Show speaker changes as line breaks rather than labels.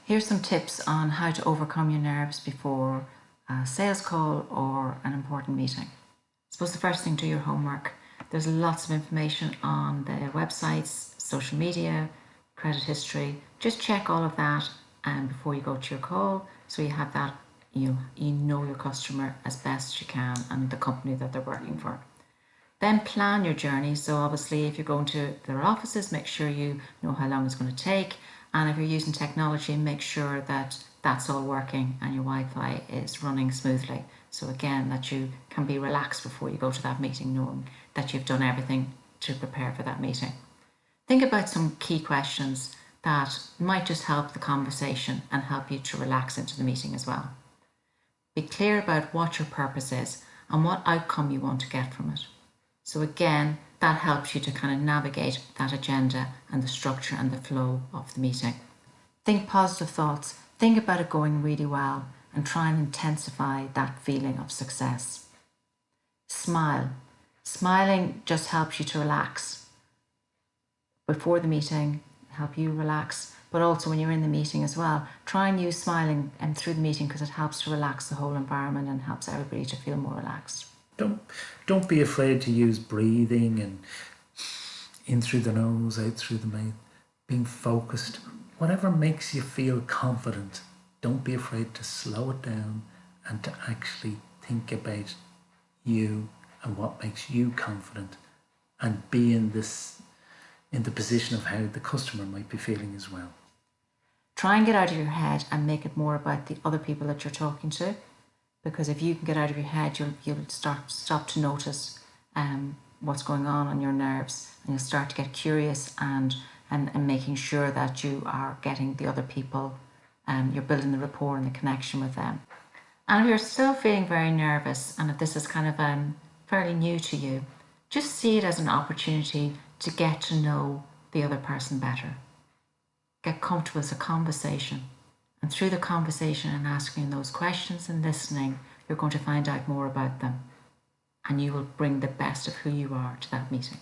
Here's some tips on how to overcome your nerves before a sales call or an important meeting. I suppose the first thing, do your homework. There's lots of information on the websites, social media, credit history. Just check all of that before you go to your call, so you have that, you know your customer as best you can and the company that they're working for. Then plan your journey. So obviously if you're going to their offices, make sure you know how long it's going to take. And if you're using technology, make sure that that's all working and your Wi-Fi is running smoothly. So again, that you can be relaxed before you go to that meeting, knowing that you've done everything to prepare for that meeting. Think about some key questions that might just help the conversation and help you to relax into the meeting as well. Be clear about what your purpose is and what outcome you want to get from it. So again, that helps you to kind of navigate that agenda and the structure and the flow of the meeting. Think positive thoughts. Think about it going really well and try and intensify that feeling of success. Smile. Smiling just helps you to relax before the meeting, help you relax, but also when you're in the meeting as well. Try and use smiling through the meeting because it helps to relax the whole environment and helps everybody to feel more relaxed.
Don't be afraid to use breathing and in through the nose, out through the mouth, being focused. Whatever makes you feel confident, don't be afraid to slow it down and to actually think about you and what makes you confident, and be in the position of how the customer might be feeling as well.
Try and get out of your head and make it more about the other people that you're talking to, because if you can get out of your head, you'll stop to notice what's going on your nerves, and you'll start to get curious and making sure that you are getting the other people, you're building the rapport and the connection with them. And if you're still feeling very nervous, and if this is kind of fairly new to you, just see it as an opportunity to get to know the other person better. Get comfortable. It's a conversation. And through the conversation and asking those questions and listening, you're going to find out more about them. And you will bring the best of who you are to that meeting.